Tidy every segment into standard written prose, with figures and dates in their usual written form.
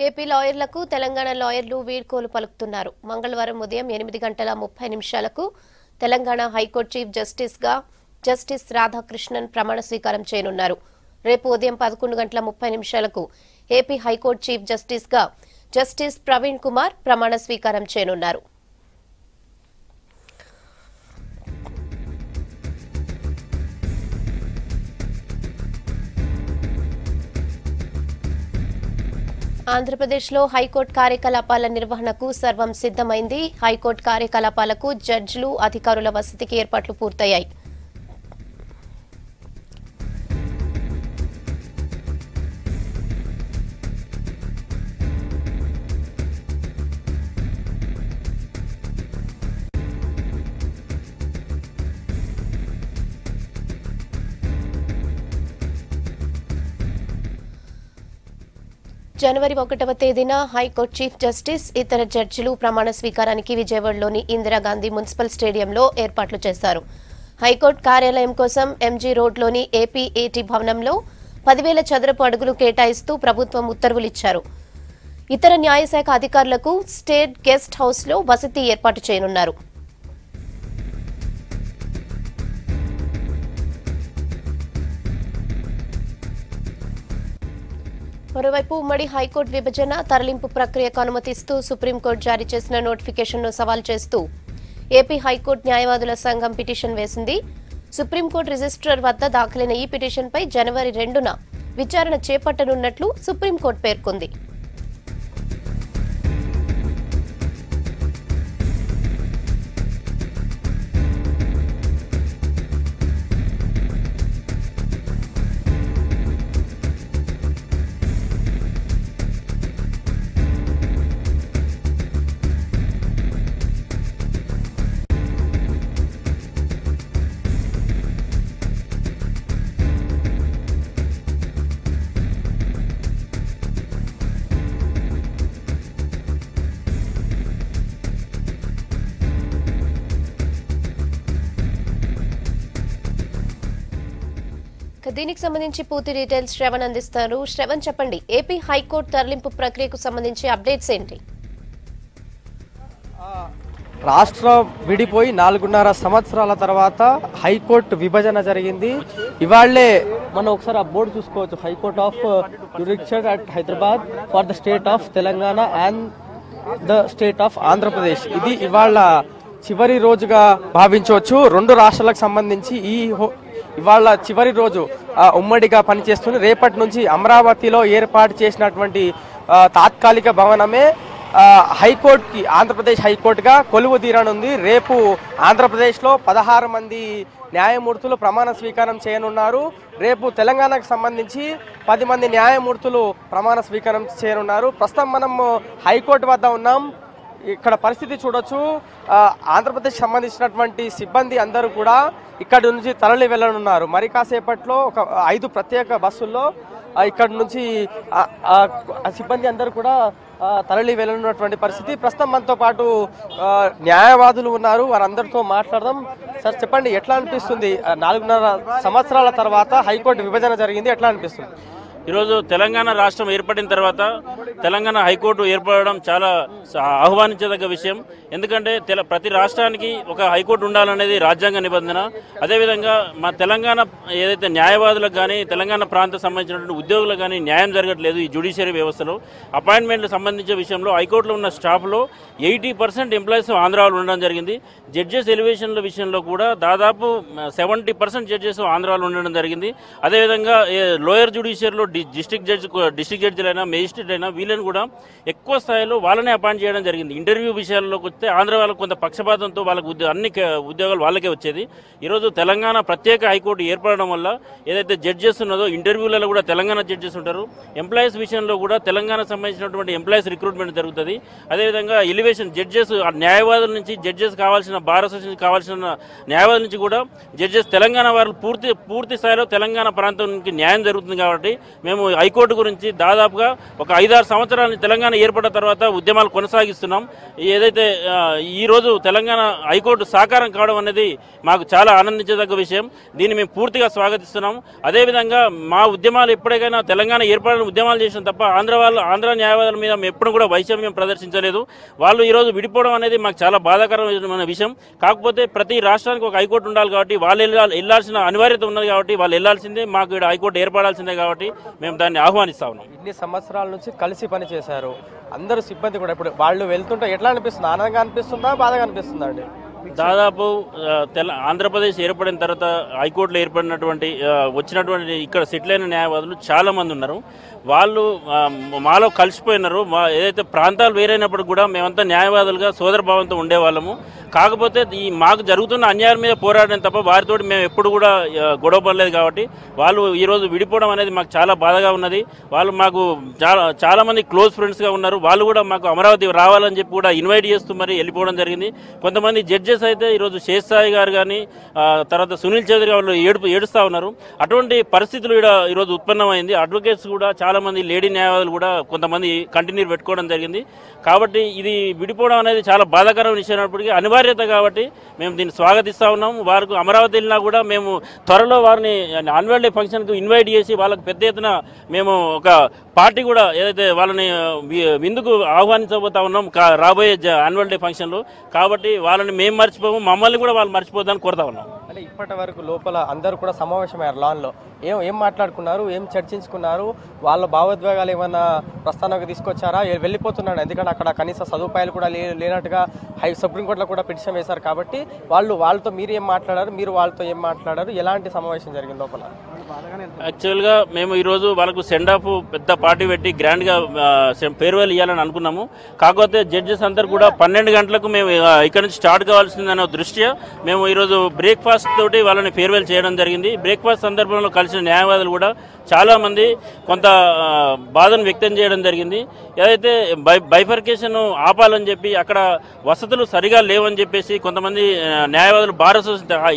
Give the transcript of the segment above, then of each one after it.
AP లాయర్లకు Telangana లాయర్లు వీడ్కోలు పలుకుతున్నారు. మంగళవారం ఉదయం 8:30 తెలంగాణ హైకోర్టు చీఫ్ జస్టిస్గా జస్టిస్ రాధాకృష్ణన్ ప్రమాణ స్వీకారం చేయనున్నారు. రేపు ఉదయం 11:30 ఏపీ హైకోర్టు చీఫ్ జస్టిస్గా జస్టిస్ ప్రవీణ్ కుమార్ ప్రమాణ స్వీకారం చేయనున్నారు. ఆంధ్రప్రదేశ్లో హైకోర్టు కార్యకలాపాల నిర్వహణకు సర్వం సిద్ధమైంది. హైకోర్టు కార్యకలాపాలకు జడ్జిలు, అధికారుల వసతికి ఏర్పాట్లు పూర్తయ్యాయి. జనవరి 1వ తేదీన హైకోర్టు చీఫ్ జస్టిస్, ఇతర జడ్జిలు ప్రమాణ స్వీకారానికి విజయవాడలోని ఇందిరాగాంధీ మున్సిపల్ స్టేడియంలో ఏర్పాట్లు చేశారు. హైకోర్టు కార్యాలయం కోసం ఎంజీ రోడ్లోని ఏపీఏటీ భవనంలో 10,000 చదరపు అడుగులు కేటాయిస్తూ ప్రభుత్వం ఉత్తర్వులిచ్చారు. ఇతర న్యాయశాఖ అధికారులకు స్టేట్ గెస్ట్ హౌస్లో వసతి ఏర్పాటు చేయనున్నారు. మరోవైపు ఉమ్మడి హైకోర్టు విభజన తరలింపు ప్రక్రియకు అనుమతిస్తూ సుప్రీంకోర్టు జారీ చేసిన నోటిఫికేషన్ను సవాల్ చేస్తూ ఏపీ హైకోర్టు న్యాయవాదుల సంఘం పిటిషన్ వేసింది. సుప్రీంకోర్టు రిజిస్ట్రార్ వద్ద దాఖలైన ఈ పిటిషన్పై జనవరి 2న విచారణ చేపట్టనున్నట్లు సుప్రీంకోర్టు పేర్కొంది. దీనికి సంబంధించి పూర్తి డీటెయిల్స్ శ్రవణ్ అందిస్తారు. శ్రవణ్, చెప్పండి, ఏపీ హైకోర్టు తరలింపు ప్రక్రియకు సంబంధించి అప్డేట్స్ ఏంటి? రాష్ట్రం విడిపోయి 4.5 సంవత్సరాల తర్వాత హైకోర్టు విభజన జరిగింది. ఇవాళ్లే మనం ఒకసారి ఆ బోర్డు చూసుకోవచ్చు, high court of judicial at Hyderabad for the state of Telangana and the state of Andhra Pradesh. ఇది ఇవాళ చివరి రోజుగా భావించవచ్చు. 2 రాష్ట్రాలకు సంబంధించి ఇవాళ చివరి రోజు ఉమ్మడిగా పనిచేస్తుంది. రేపటి నుంచి అమరావతిలో ఏర్పాటు చేసినటువంటి తాత్కాలిక భవనమే హైకోర్టుకి, ఆంధ్రప్రదేశ్ హైకోర్టుగా కొలువు తీరనుంది. రేపు ఆంధ్రప్రదేశ్లో 16 మంది న్యాయమూర్తులు ప్రమాణ స్వీకారం చేయనున్నారు. రేపు తెలంగాణకు సంబంధించి 10 మంది న్యాయమూర్తులు ప్రమాణ స్వీకారం చేయనున్నారు. ప్రస్తుతం మనం హైకోర్టు వద్ద ఉన్నాం. ఇక్కడ పరిస్థితి చూడొచ్చు. ఆంధ్రప్రదేశ్ సంబంధించినటువంటి సిబ్బంది అందరూ కూడా ఇక్కడ నుంచి తరలి వెళ్ళనున్నారు. మరి కాసేపట్లో ఒక 5 ప్రత్యేక బస్సుల్లో ఇక్కడ నుంచి సిబ్బంది అందరూ కూడా తరలి వెళ్ళనున్నటువంటి పరిస్థితి. ప్రస్తుతం మనతో పాటు న్యాయవాదులు ఉన్నారు, వారందరితో మాట్లాడదాం. సార్, చెప్పండి, ఎట్లా అనిపిస్తుంది? 4.5 సంవత్సరాల తర్వాత హైకోర్టు విభజన జరిగింది, ఎట్లా అనిపిస్తుంది? ఈరోజు తెలంగాణ రాష్ట్రం ఏర్పడిన తర్వాత తెలంగాణ హైకోర్టు ఏర్పడడం చాలా ఆహ్వానించదగ్గ విషయం. ఎందుకంటే ప్రతి రాష్ట్రానికి ఒక హైకోర్టు ఉండాలనేది రాజ్యాంగ నిబంధన. అదేవిధంగా మా తెలంగాణ ఏదైతే న్యాయవాదులకు కానీ తెలంగాణ ప్రాంతం సంబంధించినటువంటి ఉద్యోగులకు కానీ న్యాయం జరగట్లేదు. ఈ జ్యుడిషియరీ వ్యవస్థలో అపాయింట్మెంట్లకు సంబంధించిన విషయంలో హైకోర్టులో ఉన్న స్టాఫ్లో 80% ఎంప్లాయీస్ ఆంధ్రాలో ఉండడం జరిగింది. జడ్జెస్ ఎలివేషన్ల విషయంలో కూడా దాదాపు 70% జడ్జెస్ ఆంధ్రాలో ఉండడం జరిగింది. అదేవిధంగా లోయర్ జ్యుడిషియరీలో డిస్ట్రిక్ట్ జడ్జిలైనా మేజిస్ట్రేట్ అయినా వీళ్ళని కూడా ఎక్కువ స్థాయిలో వాళ్ళనే అపాయింట్ చేయడం జరిగింది. ఇంటర్వ్యూ విషయాల్లోకి వస్తే ఆంధ్ర వాళ్ళకు కొంత పక్షపాతంతో వాళ్ళకు అన్ని ఉద్యోగాలు వాళ్ళకే వచ్చేది. ఈరోజు తెలంగాణ ప్రత్యేక హైకోర్టు ఏర్పడడం వల్ల ఏదైతే జడ్జెస్ ఉన్నదో ఇంటర్వ్యూలలో కూడా తెలంగాణ జడ్జెస్ ఉంటారు. ఎంప్లాయీస్ విషయంలో కూడా తెలంగాణ సంబంధించినటువంటి ఎంప్లాయీస్ రిక్రూట్మెంట్ జరుగుతుంది. అదేవిధంగా ఎలివేషన్ జడ్జెస్ న్యాయవాదుల నుంచి జడ్జెస్ కావాల్సిన బార్ అసోసియేషన్ కావాల్సిన న్యాయవాదుల నుంచి కూడా జడ్జెస్ తెలంగాణ వారు పూర్తి స్థాయిలో తెలంగాణ ప్రాంతానికి న్యాయం జరుగుతుంది. కాబట్టి మేము హైకోర్టు గురించి దాదాపుగా ఒక 5-6 సంవత్సరాలు తెలంగాణ ఏర్పడిన తర్వాత ఉద్యమాలు కొనసాగిస్తున్నాం. ఏదైతే ఈరోజు తెలంగాణ హైకోర్టు సాకారం కావడం అనేది మాకు చాలా ఆనందించదగ్గ విషయం. దీన్ని మేము పూర్తిగా స్వాగతిస్తున్నాం. అదేవిధంగా మా ఉద్యమాలు ఎప్పటికైనా తెలంగాణ ఏర్పడిన ఉద్యమాలు చేసిన తప్ప ఆంధ్ర న్యాయవాదుల మీద మేము ఎప్పుడు కూడా వైషమ్యం ప్రదర్శించలేదు. వాళ్ళు ఈరోజు విడిపోవడం అనేది మాకు చాలా బాధాకరమైన విషయం. కాకపోతే ప్రతి రాష్ట్రానికి ఒక హైకోర్టు ఉండాలి కాబట్టి వాళ్ళు వెళ్లాల్సిన అనివార్యత ఉన్నది కాబట్టి వాళ్ళు వెళ్లాల్సిందే. మాకు ఇక్కడ హైకోర్టు ఏర్పడాల్సిందే కాబట్టి మేము దాన్ని ఆహ్వానిస్తా ఉన్నాం. ఇన్ని సంవత్సరాల నుంచి కలిసి పని చేశారు అందరూ సిబ్బంది కూడా. ఇప్పుడు వాళ్ళు వెళ్తుంటే ఎట్లా అనిపిస్తుంది? ఆనందంగా అనిపిస్తుందా, బాధగా అనిపిస్తుందా అండి? దాదాపు ఆంధ్రప్రదేశ్ ఏర్పడిన తర్వాత హైకోర్టులో ఏర్పడినటువంటి వచ్చినటువంటి ఇక్కడ సెటిల్ అయిన న్యాయవాదులు చాలా మంది ఉన్నారు. వాళ్ళు మాలో కలిసిపోయినారు. ఏదైతే ప్రాంతాలు వేరైనప్పుడు కూడా మేమంతా న్యాయవాదులుగా సోదరభావంతో ఉండేవాళ్ళము. కాకపోతే ఈ మాకు జరుగుతున్న అన్యాయం మీద పోరాడడం తప్ప వారితో మేము ఎప్పుడు కూడా గొడవ పడలేదు. కాబట్టి వాళ్ళు ఈరోజు విడిపోవడం అనేది మాకు చాలా బాధగా ఉన్నది. వాళ్ళు మాకు చాలా మంది క్లోజ్ ఫ్రెండ్స్గా ఉన్నారు. వాళ్ళు కూడా మాకు అమరావతి రావాలని చెప్పి కూడా ఇన్వైట్ చేస్తూ మరి వెళ్ళిపోవడం జరిగింది. కొంతమంది జడ్జెస్ అయితే ఈరోజు శేషసాయి గారు కానీ తర్వాత సునీల్ చౌదరి వాళ్ళు ఏడుస్తూ ఉన్నారు. అటువంటి పరిస్థితులు ఈరోజు ఉత్పన్నమైంది. అడ్వకేట్స్ కూడా చాలా మంది లేడీ న్యాయవాదులు కూడా కొంతమంది కంటిన్యూ పెట్టుకోవడం జరిగింది. కాబట్టి ఇది విడిపోవడం అనేది చాలా బాధాకరమైన విషయం అయినప్పటికీ అనివార్యత కాబట్టి మేము దీన్ని స్వాగతిస్తూ ఉన్నాం. వారికి అమరావతి వెళ్ళినా కూడా మేము త్వరలో వారిని యాన్యువల్ డే ఫంక్షన్కు ఇన్వైట్ చేసి వాళ్ళకి పెద్ద ఎత్తున మేము ఒక పార్టీ కూడా ఏదైతే వాళ్ళని విందుకు ఆహ్వానించబోతా ఉన్నాం రాబోయే యాన్యువల్ డే ఫంక్షన్లో. కాబట్టి వాళ్ళని మేము మర్చిపోము, మమ్మల్ని కూడా వాళ్ళు మర్చిపోద్దని కోరుతా ఉన్నాం. అంటే ఇప్పటి వరకు లోపల అందరూ కూడా సమావేశమయ్యారు. లాన్లో ఏం మాట్లాడుకున్నారు, ఏం చర్చించుకున్నారు? వాళ్ళ భావోద్వేగాలు ఏమైనా ప్రస్థానంగా తీసుకొచ్చారా? వెళ్ళిపోతున్నాడు ఎందుకంటే అక్కడ కనీస సదుపాయాలు కూడా లేనట్టుగా సుప్రీంకోర్టులో కూడా పిటిషన్ వేశారు. కాబట్టి వాళ్ళతో మీరు ఏం మాట్లాడారు, మీరు వాళ్ళతో ఏం మాట్లాడారు, ఎలాంటి సమావేశం జరిగింది లోపల? యాక్చువల్గా మేము ఈరోజు వాళ్ళకు సెండ్ ఆఫ్ పెద్ద పార్టీ పెట్టి గ్రాండ్గా ఫేర్వెల్ ఇవ్వాలని అనుకున్నాము. కాకపోతే జడ్జెస్ అందరు కూడా 12 గంటలకు మేము ఇక్కడ నుంచి స్టార్ట్ కావాల్సిందనే దృష్ట్యా మేము ఈరోజు బ్రేక్ఫాస్ట్ తోటి వాళ్ళని ఫేర్వెల్ చేయడం జరిగింది. బ్రేక్ఫాస్ట్ సందర్భంలో కలిసిన న్యాయవాదులు కూడా చాలామంది కొంత బాధను వ్యక్తం చేయడం జరిగింది. ఏదైతే బైఫర్కేషన్ ఆపాలని చెప్పి అక్కడ వసతులు సరిగా లేవని చెప్పేసి కొంతమంది న్యాయవాదులు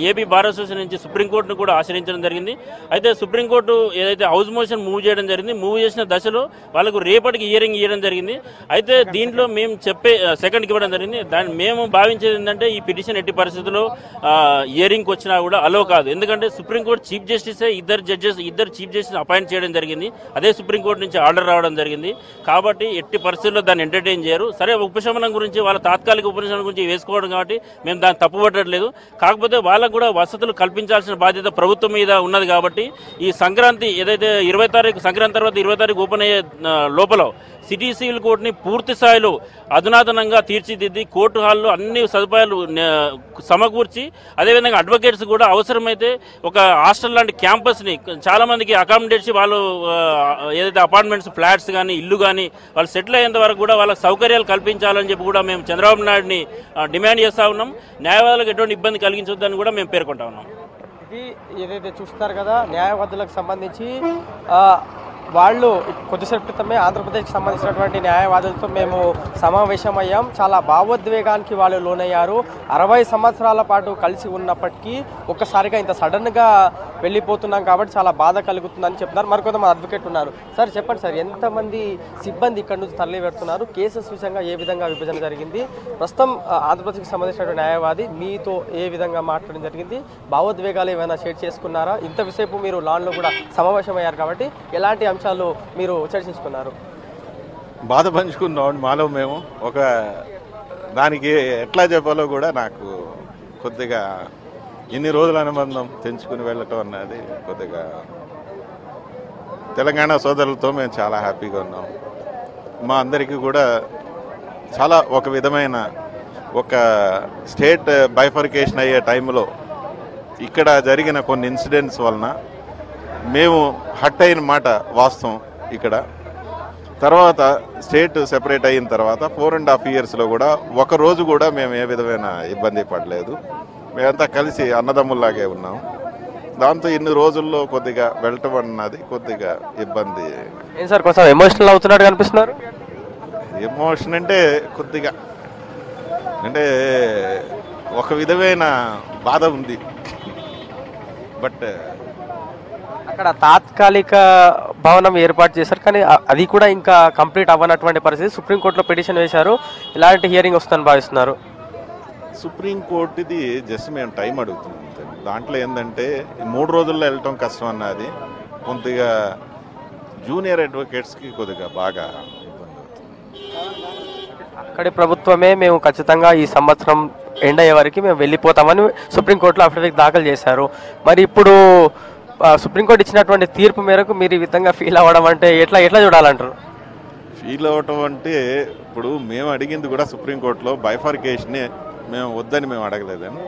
ఏపీ బార్ అసోసియేషన్ నుంచి సుప్రీంకోర్టును కూడా ఆశ్రయించడం జరిగింది. అయితే సుప్రీంకోర్టు ఏదైతే హౌస్ మోషన్ మూవ్ చేయడం జరిగింది, మూవ్ చేసిన దశలో వాళ్ళకు రేపటికి హియరింగ్ ఇవ్వడం జరిగింది. అయితే దీంట్లో మేము సెకండ్కి ఇవ్వడం జరిగింది. మేము భావించేది ఏంటంటే ఈ పిటిషన్ ఎట్టి పరిస్థితుల్లో హియరింగ్కి వచ్చినా కూడా అలో కాదు. ఎందుకంటే సుప్రీంకోర్టు చీఫ్ జస్టిసే ఇద్దరు చీఫ్ జస్టిస్ అపాయింట్ చేయడం జరిగింది. అదే సుప్రీంకోర్టు నుంచి ఆర్డర్ రావడం జరిగింది. కాబట్టి ఎట్టి పరిస్థితుల్లో దాన్ని ఎంటర్టైన్ చేయరు. సరే ఉపశమనం గురించి వాళ్ళ తాత్కాలిక ఉపశమనం గురించి వేసుకోవడం కాబట్టి మేము దాన్ని తప్పుపట్టట్లేదు. కాకపోతే వాళ్ళకు కూడా వసతులు కల్పించాల్సిన బాధ్యత ప్రభుత్వం మీద ఉన్నది. కాబట్టి ఈ సంక్రాంతి ఏదైతే 20 తారీఖు సంక్రాంతి తర్వాత 20 తారీఖు ఓపెన్ అయ్యే లోపల సిటీ సివిల్ కోర్టుని పూర్తి స్థాయిలో అధునాతనంగా తీర్చిదిద్ది కోర్టు హాల్లో అన్ని సదుపాయాలు సమకూర్చి అదేవిధంగా అడ్వకేట్స్ కూడా అవసరమైతే ఒక హాస్టల్ లాంటి క్యాంపస్ని చాలా మందికి అకామిడేట్స్ వాళ్ళు ఏదైతే అపార్ట్మెంట్స్ ఫ్లాట్స్ కానీ ఇల్లు కానీ వాళ్ళు సెటిల్ అయ్యేంత వరకు కూడా వాళ్ళకి సౌకర్యాలు కల్పించాలని చెప్పి కూడా మేము చంద్రబాబు నాయుడిని డిమాండ్ చేస్తూ ఉన్నాం. న్యాయవాదులకు ఎటువంటి ఇబ్బంది కలిగించొద్దని కూడా మేము పేర్కొంటా ఉన్నాం. ఇది ఏదైతే చూస్తారు కదా న్యాయవాదులకు సంబంధించి వాళ్ళు కొద్దిసేపు క్రితమే ఆంధ్రప్రదేశ్కి సంబంధించినటువంటి న్యాయవాదులతో మేము సమావేశమయ్యాం. చాలా భావోద్వేగానికి వాళ్ళు లోనయ్యారు. 60 సంవత్సరాల పాటు కలిసి ఉన్నప్పటికీ ఒక్కసారిగా ఇంత సడన్గా వెళ్ళిపోతున్నాం కాబట్టి చాలా బాధ కలుగుతుందని చెప్తున్నారు. మరికొంతమంది అడ్వకేట్ ఉన్నారు. సార్ చెప్పండి సార్, ఎంతమంది సిబ్బంది ఇక్కడ నుంచి తరలి పెడుతున్నారు? కేసెస్ విషయంగా ఏ విధంగా విభజన జరిగింది? ప్రస్తుతం ఆంధ్రప్రదేశ్కి సంబంధించినటువంటి న్యాయవాది మీతో ఏ విధంగా మాట్లాడడం జరిగింది? భావోద్వేగాలు ఏమైనా షేర్ చేసుకున్నారా? ఇంతసేపు మీరు లాన్లో కూడా సమావేశమయ్యారు కాబట్టి ఎలాంటి అంశాలు మీరు చర్చించుకున్నారు? బాధ పంచుకున్నాం మాలో మేము. ఒక దానికి ఎట్లా చెప్పాలో కూడా నాకు కొద్దిగా ఇన్ని రోజుల అనుబంధం తెంచుకుని వెళ్ళటం అన్నది కొద్దిగా తెలంగాణ సోదరులతో మేము చాలా హ్యాపీగా ఉన్నాం. మా అందరికీ కూడా చాలా ఒక విధమైన ఒక స్టేట్ బైఫర్కేషన్ అయ్యే టైంలో ఇక్కడ జరిగిన కొన్ని ఇన్సిడెంట్స్ వలన మేము హట్ అయిన మాట వాస్తవం. ఇక్కడ తర్వాత స్టేట్ సెపరేట్ అయిన తర్వాత 4.5 yearsలో కూడా ఒకరోజు కూడా మేము ఏ విధమైన ఇబ్బంది పడలేదు. మేమంతా కలిసి అన్నదమ్ముల్లాగే ఉన్నాం. దాంతో ఇన్ని రోజుల్లో కొద్దిగా వెళ్ళటం అన్నది కొద్దిగా ఇబ్బంది. ఏం సార్ కొంచెం ఎమోషనల్ అవుతున్నట్టు కనిపిస్తున్నారు? ఎమోషన్ అంటే కొద్దిగా అంటే ఒక విధమైన బాధ ఉంది. బట్ అక్కడ తాత్కాలిక భవనం ఏర్పాటు చేశారు, కానీ అది కూడా ఇంకా కంప్లీట్ అవ్వనటువంటి పరిస్థితి. సుప్రీంకోర్టులో పిటిషన్ వేశారు. ఇలాంటి హియరింగ్ వస్తుందని భావిస్తున్నారు. సుప్రీంకోర్టుది జస్ట్ మేము టైం అడుగుతున్నాం. దాంట్లో ఏంటంటే 3 రోజుల్లో వెళ్ళటం కష్టం అన్నది కొద్దిగా జూనియర్ అడ్వకేట్స్కి కొద్దిగా బాగా ఇబ్బంది అవుతుంది. అక్కడి ప్రభుత్వమే మేము ఖచ్చితంగా ఈ సంవత్సరం ఎండ్ అయ్యే వరకు మేము వెళ్ళిపోతామని సుప్రీంకోర్టులో అఫిడవిట్ దాఖలు చేశారు. మరి ఇప్పుడు సుప్రీంకోర్టు ఇచ్చినటువంటి తీర్పు మేరకు మీరు ఈ విధంగా ఫీల్ అవ్వడం అంటే ఎట్లా చూడాలంటారు? ఫీల్ అవ్వటం అంటే ఇప్పుడు మేము అడిగింది కూడా సుప్రీంకోర్టులో బైఫర్కేషనే మేము వద్దని మేము అడగలేదని.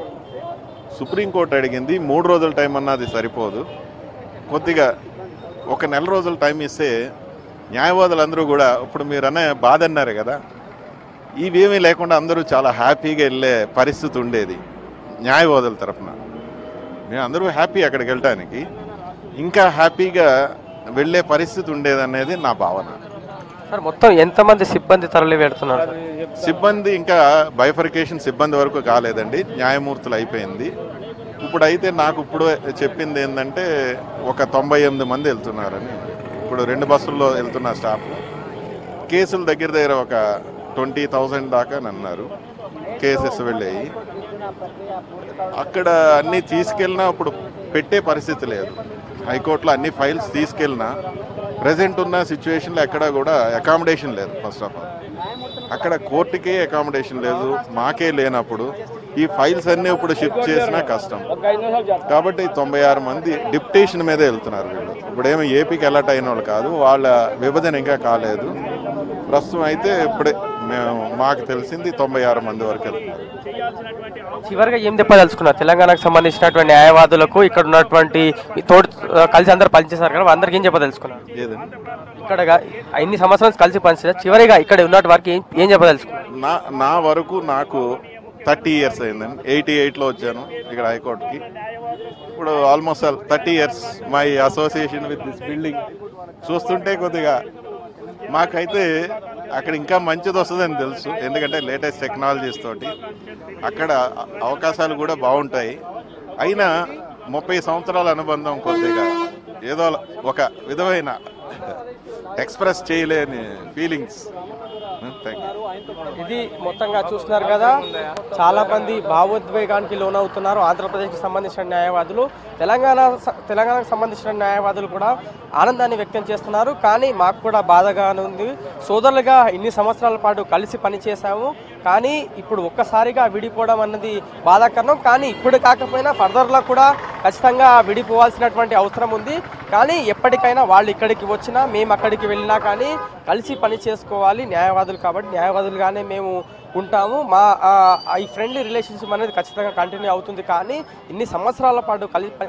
సుప్రీంకోర్టు అడిగింది 3 రోజుల టైం అన్నది సరిపోదు, కొద్దిగా 1 నెల రోజుల టైం ఇస్తే న్యాయవాదులందరూ కూడా ఇప్పుడు మీరు అనే బాధ అన్నారు కదా, ఇవేమీ లేకుండా అందరూ చాలా హ్యాపీగా వెళ్ళే పరిస్థితి ఉండేది. న్యాయవాదుల తరఫున మేము అందరూ హ్యాపీ అక్కడికి వెళ్ళటానికి, ఇంకా హ్యాపీగా వెళ్ళే పరిస్థితి ఉండేదనేది నా భావన. సార్ మొత్తం ఎంతమంది సిబ్బంది తరలి వెళ్తున్నారు? సిబ్బంది ఇంకా బైఫర్కేషన్ సిబ్బంది వరకు కాలేదండి, న్యాయమూర్తులు అయిపోయింది. ఇప్పుడైతే నాకు ఇప్పుడు చెప్పింది ఏంటంటే ఒక 98 మంది వెళ్తున్నారని. ఇప్పుడు 2 బస్సుల్లో వెళ్తున్న స్టాఫ్. కేసులు దగ్గర ఒక 20,000 దాకా అన్నారు కేసెస్ వెళ్ళాయి. అక్కడ అన్నీ తీసుకెళ్ళినా ఇప్పుడు పెట్టే పరిస్థితి లేదు. హైకోర్టులో అన్ని ఫైల్స్ తీసుకెళ్ళినా ప్రజెంట్ ఉన్న సిచ్యువేషన్లో ఎక్కడా కూడా అకామిడేషన్ లేదు. ఫస్ట్ ఆఫ్ ఆల్ అక్కడ కోర్టుకే అకామిడేషన్ లేదు, మాకే లేనప్పుడు ఈ ఫైల్స్ అన్నీ ఇప్పుడు షిఫ్ట్ చేసినా కష్టం. కాబట్టి 96 మంది డిప్యుటేషన్ మీదే వెళ్తున్నారు వీళ్ళు. ఇప్పుడేమో ఏపీకి అలర్ట్ అయిన వాళ్ళు కాదు, వాళ్ళ విభజన ఇంకా కాలేదు. ప్రస్తుతం అయితే ఇప్పుడే మాకు తెలిసింది 96 మంది వరకు వెళ్తున్నారు. చివరిగా ఏం చెప్పదలుచుకున్నారు తెలంగాణకు సంబంధించినటువంటి న్యాయవాదులకు? ఇక్కడ ఉన్నటువంటి తోడు కలిసి అందరు పనిచేశారు కదా, అందరికి ఏం చెప్పదలుచుకున్నారు? ఏదండి ఇక్కడ ఇన్ని సంవత్సరాలు కలిసి పనిచేశారు, చివరిగా ఇక్కడ ఉన్నటి వారికి ఏం చెప్పదలుచుకున్నారు? నా వరకు నాకు 30 ఇయర్స్ అయిందండి. 88లో వచ్చాను ఇక్కడ హైకోర్టుకి. ఇప్పుడు almost 30 years my association with this building. చూస్తుంటే కొద్దిగా మాకైతే అక్కడ ఇంకా మంచిది వస్తుందని తెలుసు, ఎందుకంటే లేటెస్ట్ టెక్నాలజీస్ తోటి అక్కడ అవకాశాలు కూడా బాగుంటాయి. అయినా 30 సంవత్సరాల అనుబంధం కొద్దిగా ఏదో ఒక విధమైన ఎక్స్ప్రెస్ చేయలేని ఫీలింగ్స్. ఇది మొత్తంగా చూస్తున్నారు కదా, చాలా మంది భావోద్వేగానికి లోనవుతున్నారు ఆంధ్రప్రదేశ్కి సంబంధించిన న్యాయవాదులు. తెలంగాణకు సంబంధించిన న్యాయవాదులు కూడా ఆనందాన్ని వ్యక్తం చేస్తున్నారు. కానీ మాకు కూడా బాధగానే ఉంది. సోదరులుగా ఇన్ని సంవత్సరాల పాటు కలిసి పనిచేశాము, కానీ ఇప్పుడు ఒక్కసారిగా విడిపోవడం అన్నది బాధాకరణం. కానీ ఇప్పుడు కాకపోయినా ఫర్దర్లో కూడా ఖచ్చితంగా విడిపోవాల్సినటువంటి అవసరం ఉంది. కానీ ఎప్పటికైనా వాళ్ళు ఇక్కడికి వచ్చినా మేము అక్కడికి వెళ్ళినా కానీ కలిసి పని చేసుకోవాలి. న్యాయవాదులు కాబట్టి న్యాయవాదులుగానే మేము ఉంటాము. మా ఈ ఫ్రెండ్లీ రిలేషన్షిప్ అనేది ఖచ్చితంగా కంటిన్యూ అవుతుంది. కానీ ఇన్ని సంవత్సరాల పాటు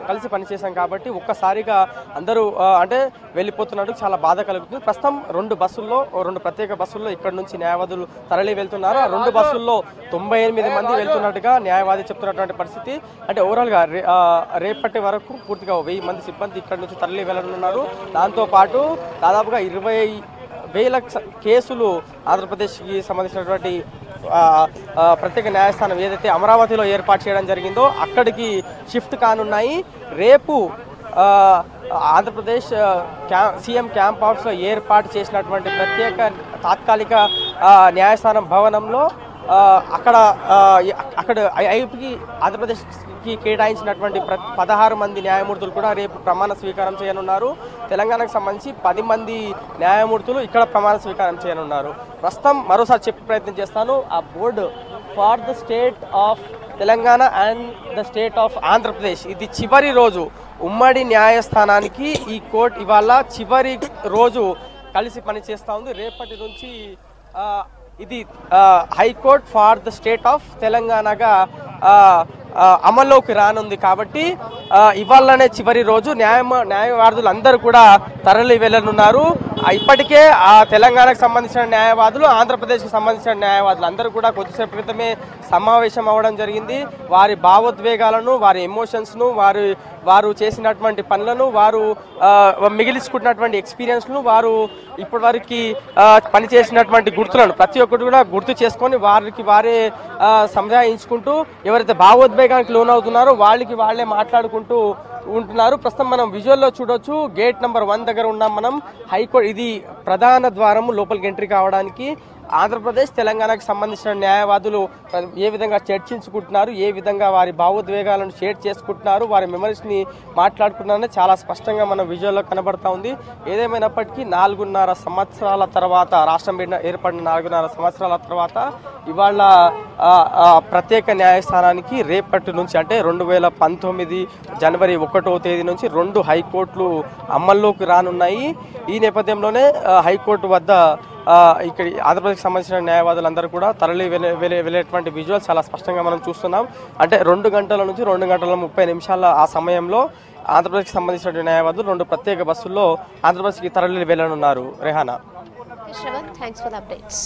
కలిసి పనిచేసాం కాబట్టి ఒక్కసారిగా అందరూ అంటే వెళ్ళిపోతున్నట్టు చాలా బాధ కలుగుతుంది. ప్రస్తుతం 2 ప్రత్యేక బస్సుల్లో ఇక్కడ నుంచి న్యాయవాదులు తరలి వెళ్తున్నారు. ఆ 2 బస్సుల్లో 98 మంది వెళ్తున్నట్టుగా న్యాయవాది చెప్తున్నటువంటి పరిస్థితి. అంటే ఓవరాల్గా రేపటి వరకు పూర్తిగా 1000 మంది సిబ్బంది ఇక్కడ నుంచి తరలి వెళ్ళనున్నారు. దాంతోపాటు దాదాపుగా 20,000 కేసులు ఆంధ్రప్రదేశ్కి సంబంధించినటువంటి ప్రత్యేక న్యాయస్థానం ఏదైతే అమరావతిలో ఏర్పాటు చేయడం జరిగిందో అక్కడికి షిఫ్ట్ కానున్నాయి. రేపు ఆంధ్రప్రదేశ్ సీఎం క్యాంప్ హౌస్లో ఏర్పాటు చేసినటువంటి ప్రత్యేక తాత్కాలిక న్యాయస్థానం భవనంలో అక్కడ ఐపీకి ఆంధ్రప్రదేశ్కి కేటాయించినటువంటి 16 మంది న్యాయమూర్తులు కూడా రేపు ప్రమాణ స్వీకారం చేయనున్నారు. తెలంగాణకు సంబంధించి 10 మంది న్యాయమూర్తులు ఇక్కడ ప్రమాణ స్వీకారం చేయనున్నారు. ప్రస్తుతం మరోసారి చెప్పే ప్రయత్నం చేస్తాను. ఆ board far the state of Telangana and the state of Andhra Pradesh, ఇది చివరి రోజు ఉమ్మడి న్యాయస్థానానికి ఈ కోర్టు ఇవాళ చివరి రోజు కలిసి పనిచేస్తూ ఉంది. రేపటి నుంచి ఇది high court for the state of తెలంగాణగా అమల్లోకి రానుంది. కాబట్టి ఇవాళనే చివరి రోజు న్యాయవాదులు అందరూ కూడా తరలి వెళ్ళనున్నారు. ఇప్పటికే ఆ తెలంగాణకు సంబంధించిన న్యాయవాదులు, ఆంధ్రప్రదేశ్కి సంబంధించిన న్యాయవాదులు అందరూ కూడా కొద్దిసేపు క్రితమే సమావేశం అవ్వడం జరిగింది. వారి భావోద్వేగాలను, వారి ఎమోషన్స్ను, వారి వారు చేసినటువంటి పనులను, వారు మిగిలించుకుంటున్నటువంటి ఎక్స్పీరియన్స్ను, వారు ఇప్పటి వరకు పనిచేసినటువంటి గుర్తులను ప్రతి ఒక్కటి కూడా గుర్తు చేసుకొని వారికి వారే సంజాయించుకుంటూ ఎవరైతే భావోద్వేగానికి లోనవుతున్నారో వాళ్ళే మాట్లాడుకుంటూ ఉంటున్నారు. ప్రస్తుతం మనం విజువల్లో చూడొచ్చు, గేట్ నెంబర్ 1 దగ్గర ఉన్నాం మనం. హైకోర్టు ఇది ప్రధాన ద్వారము, లోపలికి ఎంట్రీ కావడానికి. ఆంధ్రప్రదేశ్ తెలంగాణకు సంబంధించిన న్యాయవాదులు ఏ విధంగా చర్చించుకుంటున్నారు, ఏ విధంగా వారి భావోద్వేగాలను షేర్ చేసుకుంటున్నారు, వారి మెమరీస్ని మాట్లాడుకుంటున్నారని చాలా స్పష్టంగా మన విజువల్లో కనబడతా ఉంది. ఏదేమైనప్పటికీ 4.5 సంవత్సరాల తర్వాత, రాష్ట్రం ఏర్పడిన 4.5 సంవత్సరాల తర్వాత ఇవాళ ప్రత్యేక న్యాయస్థానానికి రేపటి నుంచి అంటే 2019 జనవరి 1వ తేదీ నుంచి 2 హైకోర్టులు అమల్లోకి రానున్నాయి. ఈ నేపథ్యంలోనే హైకోర్టు వద్ద ఇక్కడ ఆంధ్రప్రదేశ్కి సంబంధించిన న్యాయవాదులందరూ కూడా తరలి వెళ్ళేటువంటి విజువల్స్ చాలా స్పష్టంగా మనం చూస్తున్నాం. అంటే 2 గంటల నుంచి 2 గంటల 30 నిమిషాల ఆ సమయంలో ఆంధ్రప్రదేశ్కి సంబంధించిన న్యాయవాదులు 2 ప్రత్యేక బస్సుల్లో ఆంధ్రప్రదేశ్కి తరలి వెళ్ళనున్నారు. Rehana. Shravan, thanks for the updates.